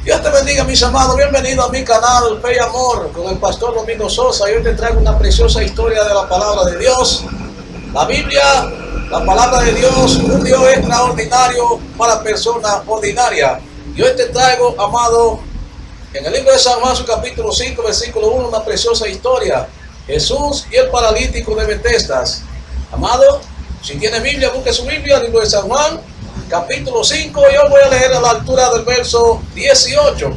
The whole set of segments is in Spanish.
Dios te bendiga, mis amados. Bienvenido a mi canal Fe y Amor con el pastor Domingo Sosa. Y hoy te traigo una preciosa historia de la palabra de Dios. La Biblia, la palabra de Dios, un Dios extraordinario para personas ordinarias. Y hoy te traigo, amado, en el libro de San Juan, su capítulo 5, versículo 1, una preciosa historia. Jesús y el paralítico de Betesdas. Amado, si tiene Biblia, busque su Biblia, el libro de San Juan, capítulo 5, yo voy a leer a la altura del verso 18.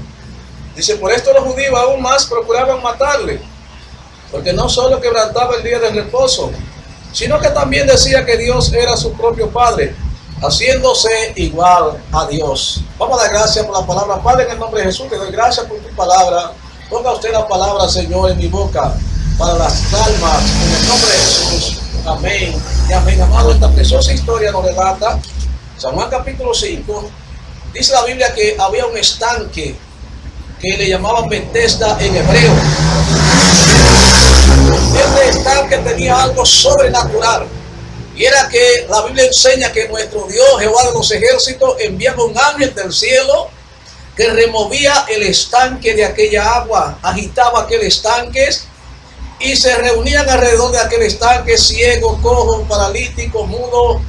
Dice: por esto los judíos aún más procuraban matarle, porque no solo quebrantaba el día del reposo, sino que también decía que Dios era su propio Padre, haciéndose igual a Dios. Vamos a dar gracias por la palabra. Padre, en el nombre de Jesús, te doy gracias por tu palabra. Ponga usted la palabra, Señor, en mi boca, para las almas, en el nombre de Jesús. Amén y amén. Amado, esta preciosa historia nos relata San Juan capítulo 5. Dice la Biblia que había un estanque que le llamaban Betesda en hebreo. Este estanque tenía algo sobrenatural, y era que la Biblia enseña que nuestro Dios, Jehová de los ejércitos, enviaba un ángel del cielo que removía el estanque de aquella agua, agitaba aquel estanque, y se reunían alrededor de aquel estanque ciegos, cojos, paralíticos, mudos,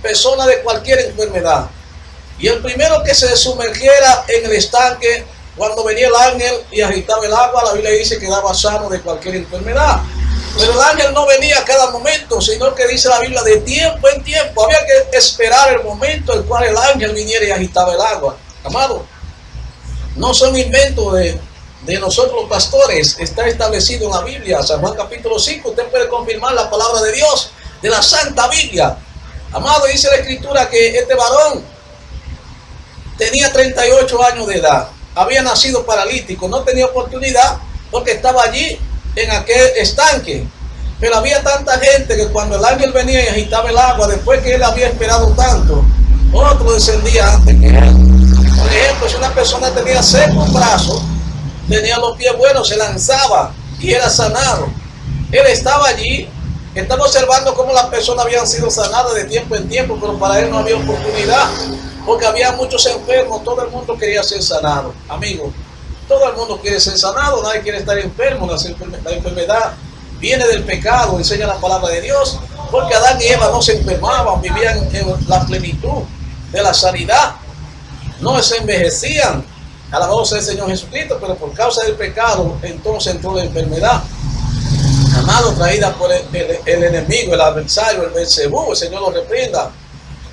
personas de cualquier enfermedad. Y el primero que se sumergiera en el estanque, cuando venía el ángel y agitaba el agua, la Biblia dice que quedaba sano de cualquier enfermedad. Pero el ángel no venía a cada momento, sino que dice la Biblia, de tiempo en tiempo. Había que esperar el momento en el cual el ángel viniera y agitaba el agua. Amado, no son inventos de nosotros los pastores, está establecido en la Biblia. San Juan capítulo 5, usted puede confirmar la palabra de Dios, de la Santa Biblia. Amado, dice la Escritura que este varón tenía 38 años de edad, había nacido paralítico, no tenía oportunidad porque estaba allí en aquel estanque. Pero había tanta gente que cuando el ángel venía y agitaba el agua, después que él había esperado tanto, otro descendía antes que él. Por ejemplo, si una persona tenía seco un brazo, tenía los pies buenos, se lanzaba y era sanado. Él estaba allí, estaba observando cómo las personas habían sido sanadas de tiempo en tiempo, pero para él no había oportunidad, porque había muchos enfermos. Todo el mundo quería ser sanado. Amigo, todo el mundo quiere ser sanado, nadie quiere estar enfermo. La enfermedad viene del pecado, enseña la palabra de Dios, porque Adán y Eva no se enfermaban, vivían en la plenitud de la sanidad, no se envejecían. Alabado sea el Señor Jesucristo, pero por causa del pecado, entonces entró la enfermedad. Amado, traída por el enemigo, el adversario, el Beelzebú. El Señor lo reprenda.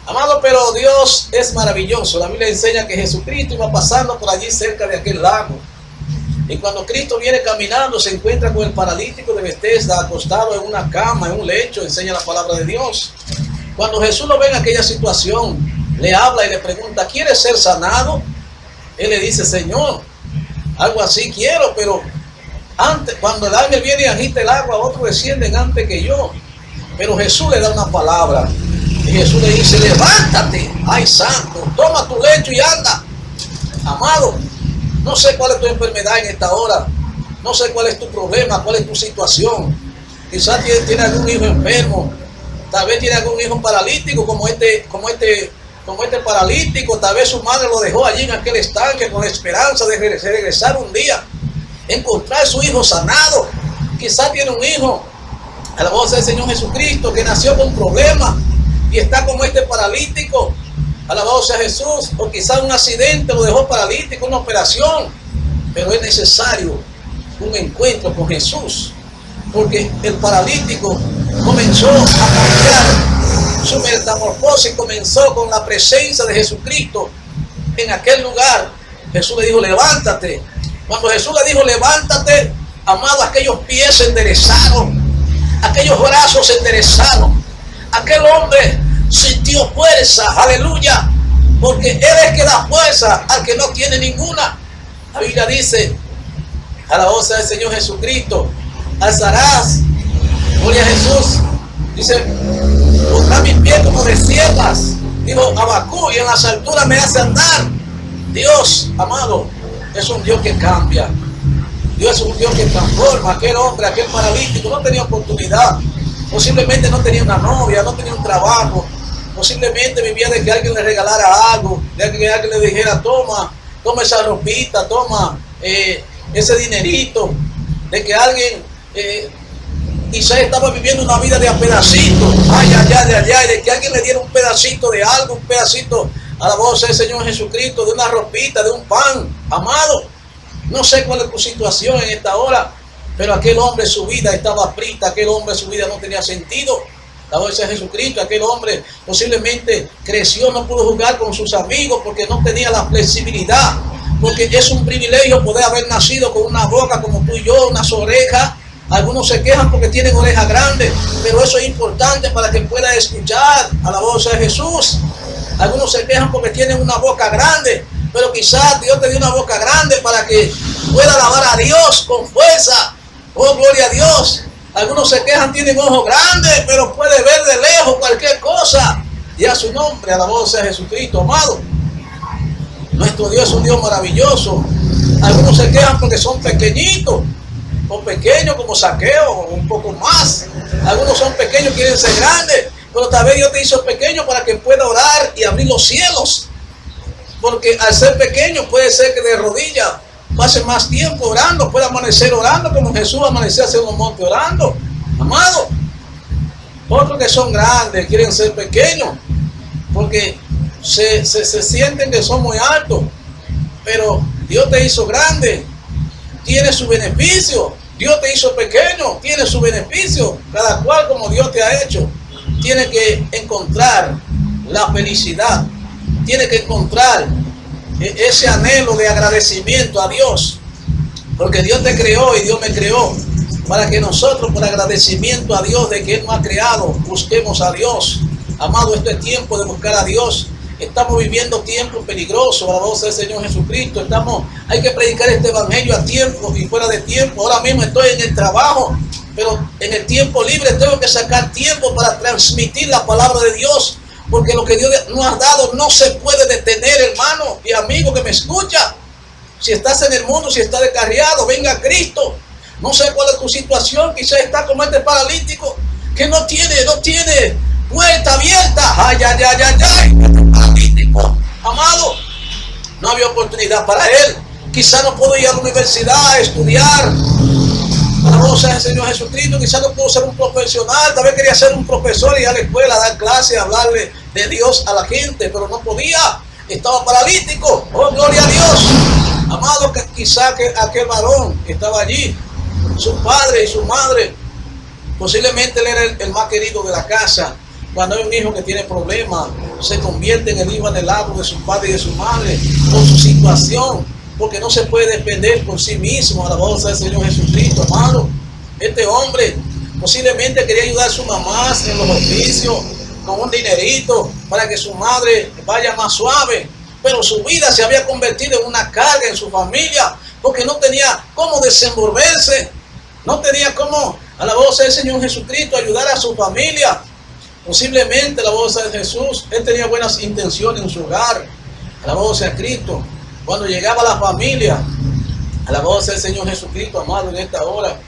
Amado, pero Dios es maravilloso. La Biblia enseña que Jesucristo iba pasando por allí cerca de aquel lago. Y cuando Cristo viene caminando, se encuentra con el paralítico de Betesda acostado en una cama, en un lecho, enseña la palabra de Dios. Cuando Jesús lo ve en aquella situación, le habla y le pregunta: ¿quieres ser sanado? Él le dice: Señor, algo así quiero, pero antes, cuando el ángel viene y agita el agua, otros descienden antes que yo. Pero Jesús le da una palabra. Y Jesús le dice: levántate, ay santo, toma tu lecho y anda. Amado, no sé cuál es tu enfermedad en esta hora. No sé cuál es tu problema, cuál es tu situación. Quizás tiene algún hijo enfermo. Tal vez tiene algún hijo paralítico como este paralítico. Tal vez su madre lo dejó allí en aquel estanque con la esperanza de regresar un día, encontrar a su hijo sanado. Quizás tiene un hijo, alabado sea el Señor Jesucristo, que nació con problemas y está como este paralítico. Alabado sea Jesús. O quizás un accidente lo dejó paralítico, una operación. Pero es necesario un encuentro con Jesús, porque el paralítico comenzó a cambiar. Su metamorfosis comenzó con la presencia de Jesucristo en aquel lugar. Jesús le dijo: levántate. Cuando Jesús le dijo: levántate, amado, aquellos pies se enderezaron, aquellos brazos se enderezaron, aquel hombre sintió fuerza. Aleluya, porque Él es que da fuerza al que no tiene ninguna. La Biblia dice: alabado sea el Señor Jesucristo, alzarás, gloria a Jesús, dice, pondrá mis pies como de siervas, dijo Habacuc, y en las alturas me hace andar. Dios, amado, es un Dios que cambia. Dios es un Dios que transforma. Aquel hombre, aquel paralítico, no tenía oportunidad. Posiblemente no tenía una novia, no tenía un trabajo. Posiblemente vivía de que alguien le regalara algo, de que alguien le dijera: toma, toma esa ropita, toma ese dinerito, de que alguien quizás estaba viviendo una vida de a pedacito, de que alguien le diera un pedacito de algo, un pedacito, a la voz del Señor Jesucristo, de una ropita, de un pan. Amado, no sé cuál es tu situación en esta hora, pero aquel hombre, su vida estaba aprita, aquel hombre, su vida no tenía sentido. La voz de Jesucristo, aquel hombre posiblemente creció, no pudo jugar con sus amigos porque no tenía la flexibilidad, porque es un privilegio poder haber nacido con una boca como tú y yo, unas orejas. Algunos se quejan porque tienen orejas grandes, pero eso es importante para que pueda escuchar a la voz de Jesús. Algunos se quejan porque tienen una boca grande, pero quizás Dios te dio una boca grande para que pueda alabar a Dios con fuerza. Oh, gloria a Dios. Algunos se quejan, tienen ojos grandes, pero puede ver de lejos cualquier cosa. Y a su nombre, a la voz de Jesucristo, amado. Nuestro Dios es un Dios maravilloso. Algunos se quejan porque son pequeñitos, o pequeños como Saqueo, o un poco más. Algunos son pequeños, quieren ser grandes, pero tal vez Dios te hizo pequeño para que pueda orar y abrir los cielos. Porque al ser pequeño puede ser que de rodillas pase más tiempo orando, puede amanecer orando como Jesús amaneció hacia un monte orando. Amado, otros que son grandes quieren ser pequeños porque se sienten que son muy altos, pero Dios te hizo grande, tiene su beneficio. Dios te hizo pequeño, tiene su beneficio. Cada cual como Dios te ha hecho, tiene que encontrar la felicidad, tiene que encontrar ese anhelo de agradecimiento a Dios, porque Dios te creó y Dios me creó para que nosotros, por agradecimiento a Dios de que Él nos ha creado, busquemos a Dios. Amado, este es tiempo de buscar a Dios. Estamos viviendo tiempos peligrosos, a la voz del Señor Jesucristo. Hay que predicar este evangelio a tiempo y fuera de tiempo. Ahora mismo estoy en el trabajo, pero en el tiempo libre tengo que sacar tiempo para transmitir la palabra de Dios, porque lo que Dios nos ha dado no se puede detener, hermano y amigo que me escucha. Si estás en el mundo, si estás descarriado, venga a Cristo. No sé cuál es tu situación, quizás está como este paralítico que no tiene puerta abierta. Paralítico, amado, no había oportunidad para él. Quizás no pudo ir a la universidad a estudiar para conocer al Señor Jesucristo. Quizás no pudo ser un profesional, tal vez quería ser un profesor y ir a la escuela, a dar clases, hablarle de Dios a la gente, pero no podía, estaba paralítico. Oh, gloria a Dios. Amado, que quizás aquel varón que estaba allí, su padre y su madre, posiblemente él era el más querido de la casa. Cuando hay un hijo que tiene problemas, se convierte en el hijo anhelado de su padre y de su madre por su situación, porque no se puede depender por sí mismo. A la voz del Señor Jesucristo, amado. Este hombre posiblemente quería ayudar a su mamá en los oficios con un dinerito para que su madre vaya más suave, pero su vida se había convertido en una carga en su familia, porque no tenía cómo desenvolverse, no tenía cómo, a la voz del Señor Jesucristo, ayudar a su familia. Posiblemente la voz de Jesús, él tenía buenas intenciones en su hogar, a la voz de Cristo. Cuando llegaba la familia, a la voz del Señor Jesucristo, amado, en esta hora,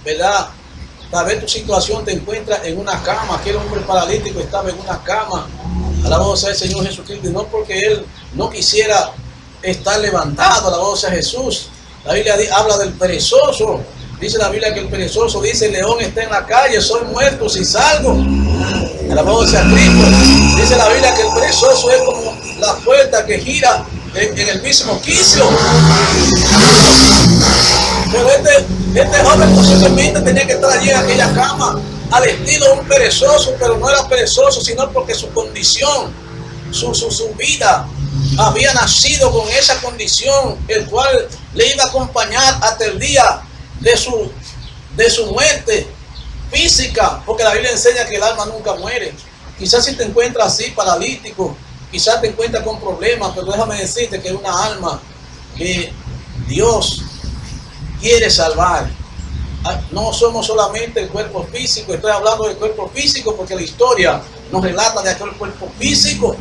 ¿verdad? Tal vez tu situación te encuentra en una cama. Aquel hombre paralítico estaba en una cama, a la voz del Señor Jesucristo, y no porque él no quisiera estar levantado, a la voz de Jesús. La Biblia habla del perezoso. Dice la Biblia que el perezoso dice: el león está en la calle, soy muerto si salgo. A la voz de Cristo. Dice la Biblia que el perezoso es como la puerta que gira en el mismo quicio. Pero este joven posiblemente tenía que estar allí en aquella cama al estilo de un perezoso, pero no era perezoso, sino porque su condición, su vida había nacido con esa condición, el cual le iba a acompañar hasta el día de su muerte física, porque la Biblia enseña que el alma nunca muere. Quizás si te encuentras así paralítico, quizás te encuentras con problemas, pero déjame decirte que es una alma que Dios quiere salvar. No somos solamente el cuerpo físico, estoy hablando del cuerpo físico porque la historia nos relata de aquel cuerpo físico,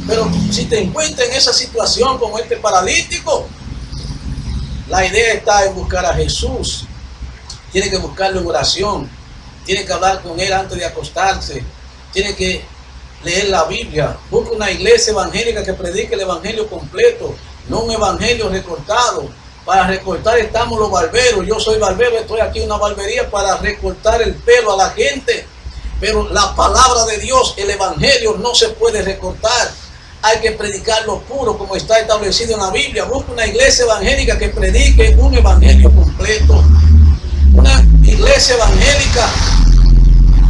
pero si te encuentras en esa situación como este paralítico, la idea está en buscar a Jesús. Tiene que buscarlo en oración, tiene que hablar con Él antes de acostarse, tiene que leer la Biblia. Busca una iglesia evangélica que predique el evangelio completo. no un evangelio recortado. Para recortar estamos los barberos. Yo soy barbero, estoy aquí en una barbería para recortar el pelo a la gente. Pero la palabra de Dios, el evangelio, no se puede recortar. Hay que predicarlo puro como está establecido en la Biblia. Busca una iglesia evangélica que predique un evangelio completo. Una iglesia evangélica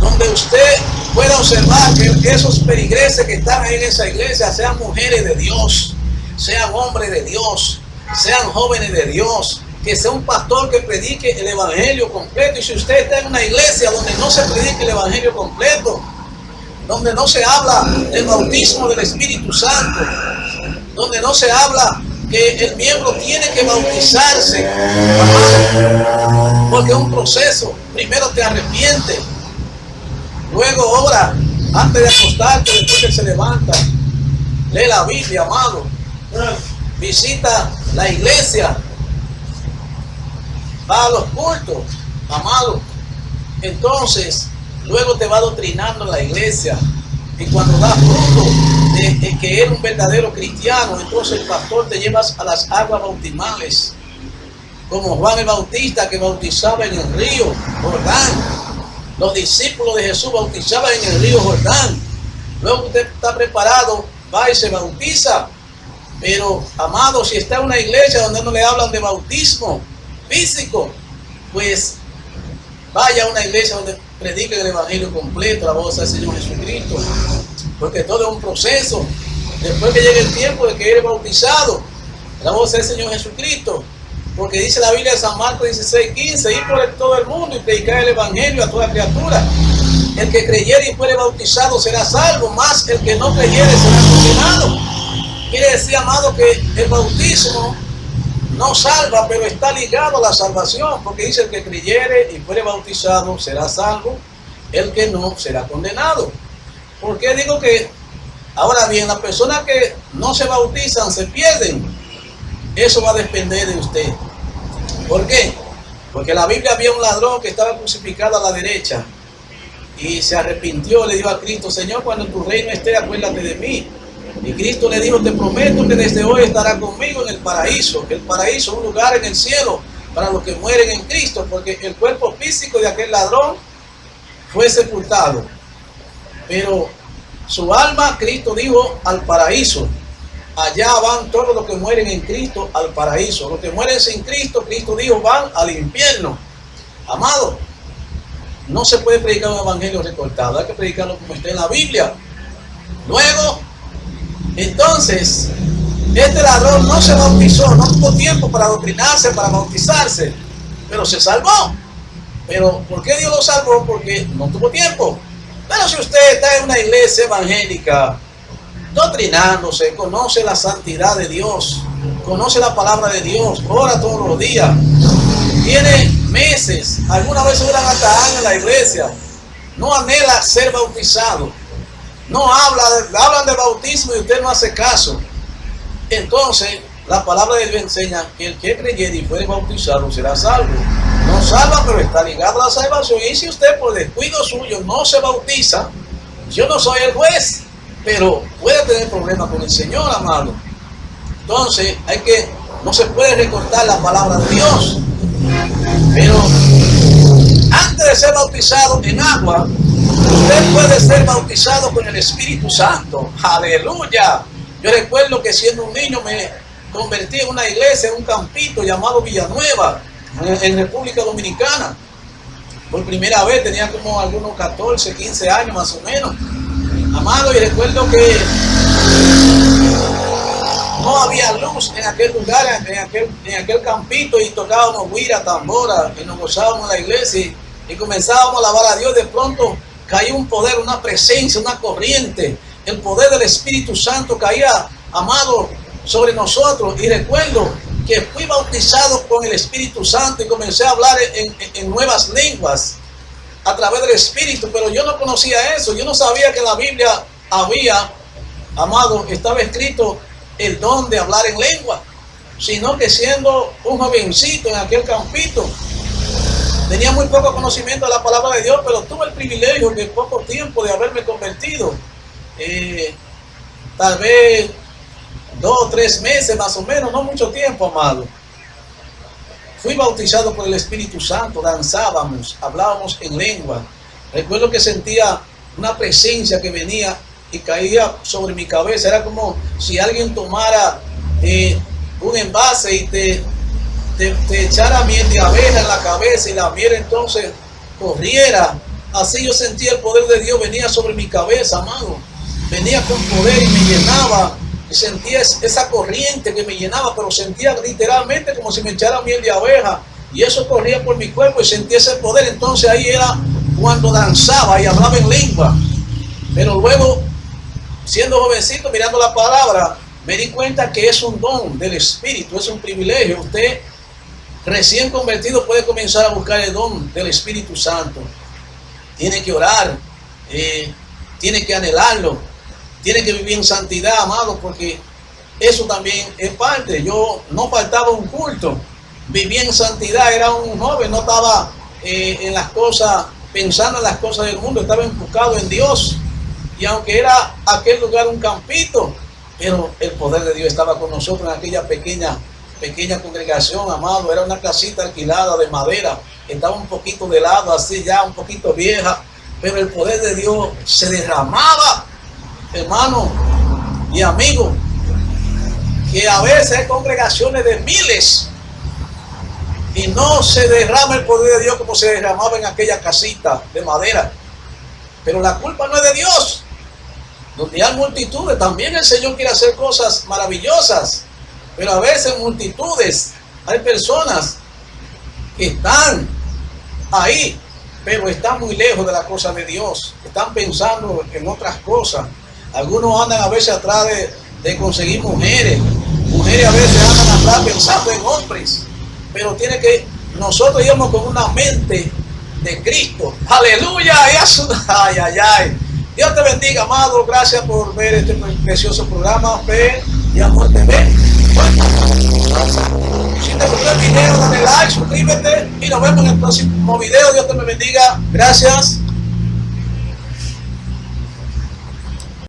donde usted pueda observar que esos peligreses que están ahí en esa iglesia sean mujeres de Dios, sean hombres de Dios, sean jóvenes de Dios, que sea un pastor que predique el evangelio completo. Y si usted está en una iglesia donde no se predique el evangelio completo, donde no se habla del bautismo del Espíritu Santo, donde no se habla que el miembro tiene que bautizarse, porque es un proceso. Primero te arrepientes, luego ora antes de acostarte, después que se levanta, lee la Biblia, amado, visita la iglesia, va a los cultos, amado. Entonces luego te va adoctrinando en la iglesia, y cuando das fruto de que eres un verdadero cristiano, entonces el pastor te llevas a las aguas bautismales, como Juan el Bautista, que bautizaba en el río Jordán. Los discípulos de Jesús bautizaban en el río Jordán. Luego usted está preparado, va y se bautiza. Pero, amado, si está en una iglesia donde no le hablan de bautismo físico, pues vaya a una iglesia donde predique el evangelio completo, la voz del Señor Jesucristo, porque todo es un proceso. Después que llegue el tiempo de que eres bautizado, la voz del Señor Jesucristo, porque dice la Biblia de San Marcos 16:15, ir por todo el mundo y predicar el evangelio a toda criatura. El que creyere y fuere bautizado será salvo, más el que no creyere será condenado. Quiere decir, amado, que el bautismo no salva, pero está ligado a la salvación, porque dice: el que creyere y fuere bautizado será salvo, el que no será condenado. ¿Por qué digo que? Ahora bien, las personas que no se bautizan se pierden. Eso va a depender de usted. ¿Por qué? Porque en la Biblia había un ladrón que estaba crucificado a la derecha y se arrepintió, le dijo a Cristo: Señor, cuando tu reino esté, acuérdate de mí. Y Cristo le dijo: te prometo que desde hoy estarás conmigo en el paraíso. El paraíso es un lugar en el cielo para los que mueren en Cristo, porque el cuerpo físico de aquel ladrón fue sepultado, pero su alma, Cristo dijo, al paraíso. Allá van todos los que mueren en Cristo al paraíso. Los que mueren sin Cristo, Cristo dijo, van al infierno. Amado, no se puede predicar un evangelio recortado, hay que predicarlo como está en la Biblia. Luego, entonces, este ladrón no se bautizó, no tuvo tiempo para adoctrinarse, para bautizarse, pero se salvó. Pero ¿por qué Dios lo salvó? Porque no tuvo tiempo. Pero si usted está en una iglesia evangélica doctrinándose, conoce la santidad de Dios, conoce la palabra de Dios, ora todos los días, tiene meses, algunas veces duran hasta años en la iglesia, no anhela ser bautizado, no hablan de bautismo y usted no hace caso, entonces la palabra de Dios enseña que el que creyere y fuere bautizado será salvo. No salva, pero está ligado a la salvación. Y si usted por descuido suyo no se bautiza, yo no soy el juez, pero puede tener problemas con el Señor, amado. Entonces no se puede recortar la palabra de Dios. Pero antes de ser bautizado en agua, usted puede ser bautizado con el Espíritu Santo. Aleluya. Yo recuerdo que siendo un niño me convertí en una iglesia, en un campito llamado Villanueva, en República Dominicana. Por primera vez tenía como algunos 14, 15 años más o menos. Amado, y recuerdo que no había luz en aquel lugar, en aquel campito, y tocábamos guira, tambora, y nos gozábamos en la iglesia y comenzábamos a alabar a Dios. De pronto cayó un poder, una presencia, una corriente, el poder del Espíritu Santo caía, amado, sobre nosotros. Y recuerdo que fui bautizado con el Espíritu Santo y comencé a hablar en nuevas lenguas a través del Espíritu, pero yo no conocía eso. Yo no sabía que en la Biblia había, amado, estaba escrito el don de hablar en lengua, sino que siendo un jovencito en aquel campito, tenía muy poco conocimiento de la palabra de Dios, pero tuve el privilegio de poco tiempo de haberme convertido. Tal vez 2 o 3 meses más o menos, no mucho tiempo, amado, fui bautizado por el Espíritu Santo, danzábamos, hablábamos en lengua. Recuerdo que sentía una presencia que venía y caía sobre mi cabeza. Era como si alguien tomara un envase y te echara miel de abeja en la cabeza y la miel entonces corriera. Así yo sentía el poder de Dios, venía sobre mi cabeza, amado. Venía con poder y me llenaba. Y sentía esa corriente que me llenaba, pero sentía literalmente como si me echara miel de abeja. Y eso corría por mi cuerpo y sentía ese poder. Entonces ahí era cuando danzaba y hablaba en lengua. Pero luego, siendo jovencito, mirando la palabra, me di cuenta que es un don del Espíritu, es un privilegio. Usted, recién convertido, puede comenzar a buscar el don del Espíritu Santo. Tiene que orar, tiene que anhelarlo, tiene que vivir en santidad, amado, porque eso también es parte. Yo no faltaba un culto, vivía en santidad, era un joven, no estaba en las cosas, pensando en las cosas del mundo, estaba enfocado en Dios. Y aunque era aquel lugar un campito, pero el poder de Dios estaba con nosotros en aquella pequeña congregación, amado. Era una casita alquilada de madera, estaba un poquito de lado, así ya un poquito vieja, pero el poder de Dios se derramaba, hermano y amigo, que a veces hay congregaciones de miles y no se derrama el poder de Dios como se derramaba en aquella casita de madera. Pero la culpa no es de Dios. Donde hay multitudes, también el Señor quiere hacer cosas maravillosas, pero a veces multitudes, hay personas que están ahí, pero están muy lejos de la cosa de Dios, están pensando en otras cosas. Algunos andan a veces atrás de conseguir mujeres a veces andan atrás pensando en hombres, pero nosotros íbamos con una mente de Cristo. Aleluya. Ay, ay, ay. Dios te bendiga, amado. Gracias por ver este precioso programa Fe y Amor TV. Bueno, si te gustó el video, dale like, suscríbete y nos vemos en el próximo video. Dios te bendiga. Gracias.